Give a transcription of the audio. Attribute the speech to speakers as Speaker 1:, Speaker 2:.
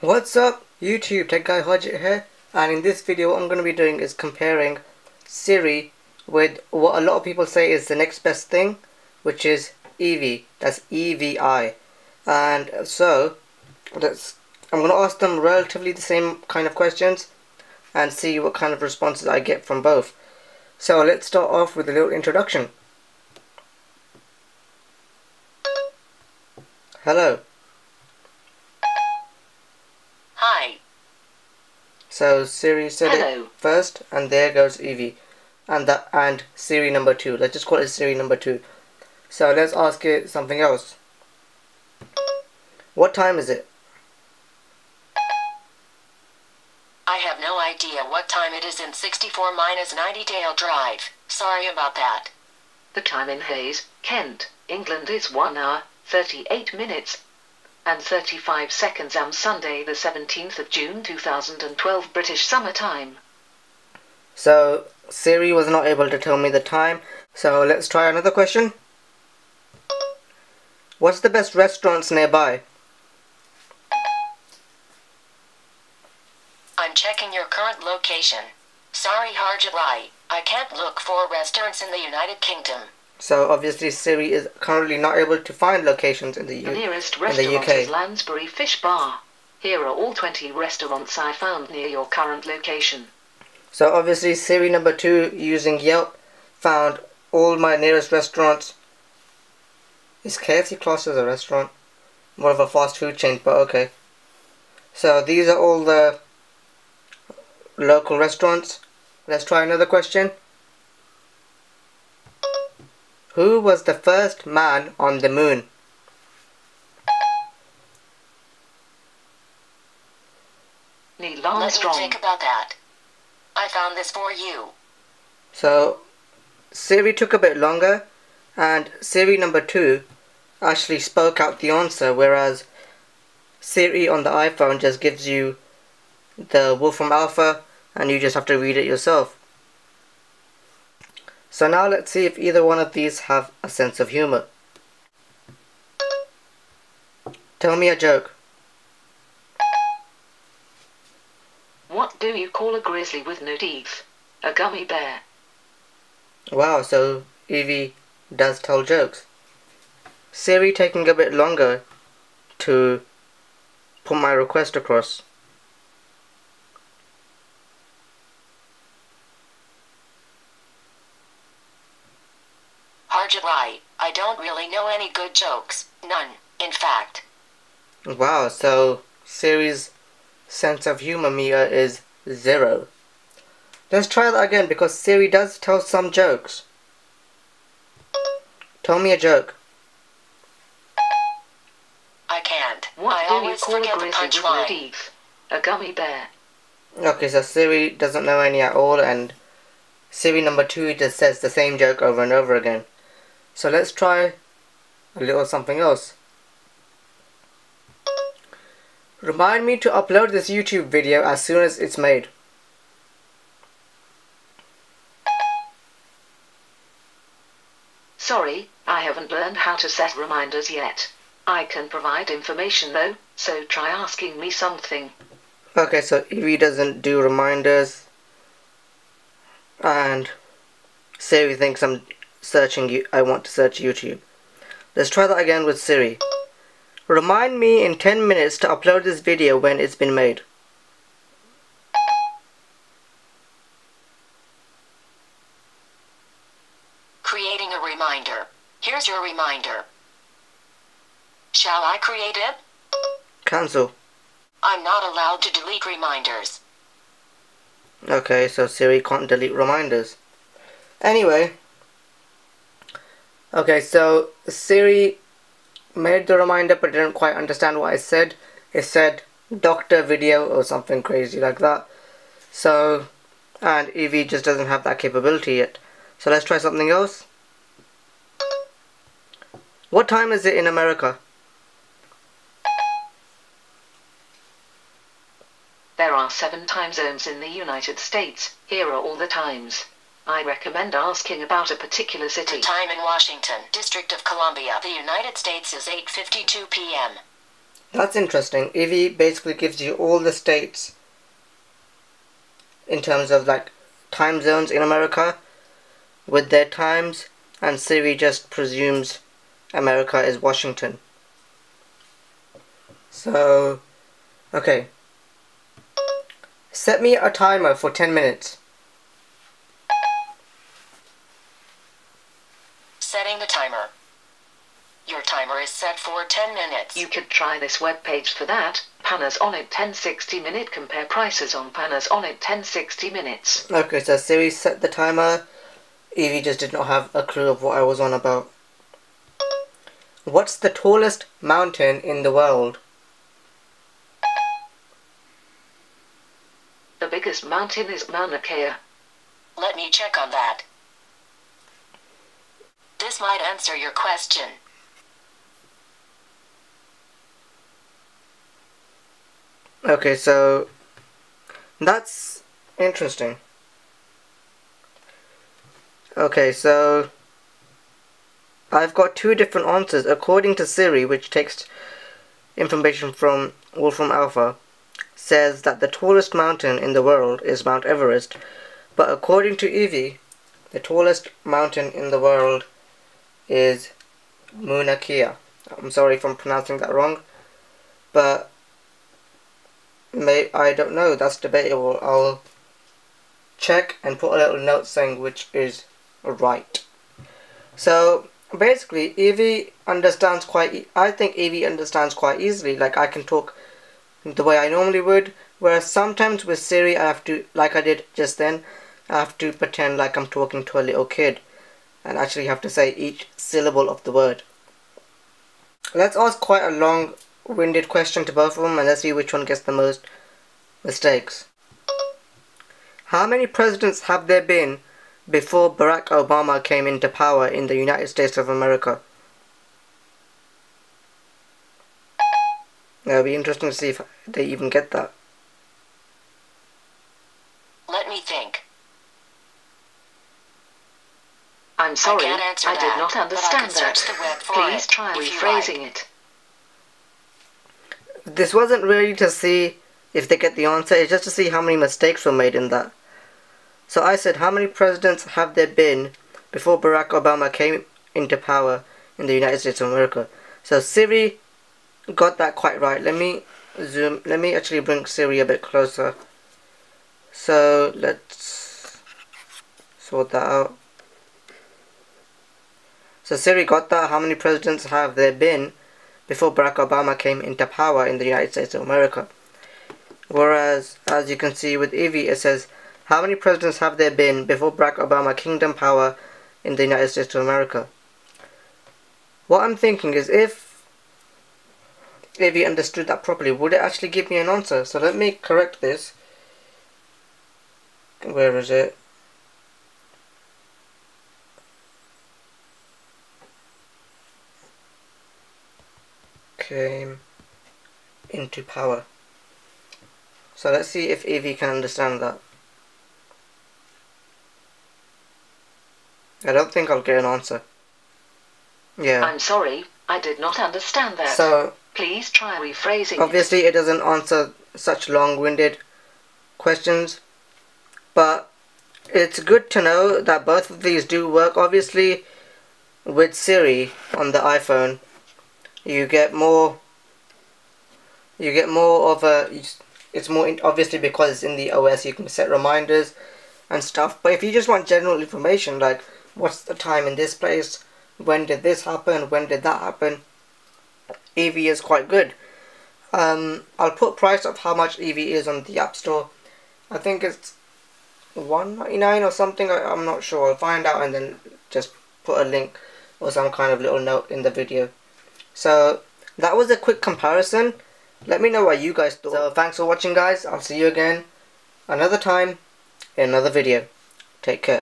Speaker 1: What's up YouTube, Tech Guy Hodget here, and in this video what I'm going to be doing is comparing Siri with what a lot of people say is the next best thing, which is Eevee. That's EVI. And so I'm going to ask them relatively the same kind of questions and see what kind of responses I get from both. So let's start off with a little introduction. Hello.
Speaker 2: Hi.
Speaker 1: So Siri said
Speaker 2: Hello.
Speaker 1: it first, and there goes Eevee, and Siri number 2. Let's just call it Siri number 2. So let's ask it something else. What time is it?
Speaker 2: I have no idea what time it is in 64-90 Dale Drive. Sorry about that.
Speaker 3: The time in Hayes, Kent, England is 1 hour, 38 minutes and 35 seconds on Sunday the 17th of June 2012 British Summer Time.
Speaker 1: So Siri was not able to tell me the time, so let's try another question. What's the best restaurants nearby?
Speaker 2: I'm checking your current location. Sorry Harjavai, I can't look for restaurants in the United Kingdom.
Speaker 1: So obviously Siri is currently not able to find locations in the
Speaker 3: nearest restaurant
Speaker 1: UK.
Speaker 3: is Lansbury Fish Bar. Here are all 20 restaurants I found near your current location.
Speaker 1: So obviously Siri number 2 using Yelp found all my nearest restaurants. Is KFC classed as a restaurant? More of a fast food chain, but okay. So these are all the local restaurants. Let's try another question. Who was the first man on the moon?
Speaker 3: Neil Armstrong.
Speaker 2: Let me think about that. I found this for you.
Speaker 1: So Siri took a bit longer, and Siri number 2 actually spoke out the answer, whereas Siri on the iPhone just gives you the Wolfram Alpha and you just have to read it yourself. So now let's see if either one of these have a sense of humor. Tell me a joke.
Speaker 3: What do you call a grizzly with no teeth? A gummy bear.
Speaker 1: Wow, so Eevee does tell jokes. Siri taking a bit longer to put my request across.
Speaker 2: Harjavai, I don't really know any good jokes. None, in fact.
Speaker 1: Wow, so Siri's sense of humor meter is 0. Let's try that again because Siri does tell some jokes. Tell me a joke.
Speaker 2: I can't.
Speaker 3: What
Speaker 2: I
Speaker 3: do you
Speaker 2: always
Speaker 3: call a
Speaker 2: forget the
Speaker 3: grizzly with no
Speaker 2: punchline.
Speaker 3: teeth? A gummy bear.
Speaker 1: Okay, so Siri doesn't know any at all, and Siri number 2 just says the same joke over and over again. So let's try a little something else. Remind me to upload this YouTube video as soon as it's made.
Speaker 3: Sorry, I haven't learned how to set reminders yet. I can provide information though, so try asking me something.
Speaker 1: Okay, so Eevee doesn't do reminders, and Siri thinks I want to search YouTube. Let's try that again with Siri. Remind me in 10 minutes to upload this video when it's been made.
Speaker 2: Creating a reminder. Here's your reminder. Shall I create it?
Speaker 1: Cancel.
Speaker 2: I'm not allowed to delete reminders.
Speaker 1: Okay, so Siri can't delete reminders. Anyway. Okay, so Siri made the reminder but didn't quite understand what I said. It said doctor video or something crazy like that. So, and Eevee just doesn't have that capability yet. So let's try something else. What time is it in America?
Speaker 3: There are 7 time zones in the United States. Here are all the times. I recommend asking about a particular city.
Speaker 2: The time in Washington, District of Columbia, the United States is 8:52 p.m.
Speaker 1: That's interesting. Eevee basically gives you all the states in terms of like time zones in America with their times, and Siri just presumes America is Washington. So, okay. Set me a timer for 10 minutes.
Speaker 2: Setting the timer. Your timer is set for 10 minutes.
Speaker 3: You could try this webpage for that. Panas on it 1060 minute. Compare prices on Panas on it 1060 minutes.
Speaker 1: Okay, so Siri set the timer. Eevee just did not have a clue of what I was on about. What's the tallest mountain in the world?
Speaker 3: The biggest mountain is Mauna Kea.
Speaker 2: Let me check on that. This might answer your question.
Speaker 1: Okay, so that's interesting. Okay, so I've got two different answers. According to Siri, which takes information from Wolfram Alpha, says that the tallest mountain in the world is Mount Everest. But according to Eevee, the tallest mountain in the world is Mauna Kea. I'm sorry if I'm pronouncing that wrong, but I don't know, that's debatable. I'll check and put a little note saying which is right. So basically Eevee understands I think Eevee understands quite easily. Like, I can talk the way I normally would, whereas sometimes with Siri I have to, like I did just then, I have to pretend like I'm talking to a little kid and actually have to say each syllable of the word. Let's ask quite a long-winded question to both of them, and let's see which one gets the most mistakes. How many presidents have there been before Barack Obama came into power in the United States of America? It'll be interesting to see if they even get that.
Speaker 2: Let me think.
Speaker 3: I'm sorry,
Speaker 2: I can't answer
Speaker 3: I did
Speaker 2: that,
Speaker 3: not
Speaker 2: but I
Speaker 3: understand
Speaker 2: can search
Speaker 3: that.
Speaker 2: the web for
Speaker 3: Please
Speaker 2: it,
Speaker 3: try
Speaker 2: if you
Speaker 3: rephrasing
Speaker 2: like.
Speaker 3: it.
Speaker 1: This wasn't really to see if they get the answer, it's just to see how many mistakes were made in that. So I said, how many presidents have there been before Barack Obama came into power in the United States of America? So Siri got that quite right. Let me actually bring Siri a bit closer. So let's sort that out. So Siri got that. How many presidents have there been before Barack Obama came into power in the United States of America? Whereas, as you can see with Eevee, it says, how many presidents have there been before Barack Obama came into power in the United States of America? What I'm thinking is, if Eevee understood that properly, would it actually give me an answer? So let me correct this. Where is it? Came into power. So let's see if Eevee can understand that. I don't think I'll get an answer. Yeah.
Speaker 3: I'm sorry, I did not understand that.
Speaker 1: So
Speaker 3: please try rephrasing
Speaker 1: obviously it doesn't answer such long-winded questions, but it's good to know that both of these do work. Obviously with Siri on the iPhone, you get more of a, it's more obviously because it's in the OS, you can set reminders and stuff. But if you just want general information, like what's the time in this place, when did this happen, when did that happen, Eevee is quite good. I'll put price of how much Eevee is on the App Store. I think it's $1.99 or something. I'm not sure. I'll find out and then just put a link or some kind of little note in the video. So that was a quick comparison. Let me know what you guys thought. So thanks for watching, guys. I'll see you again another time in another video. Take care.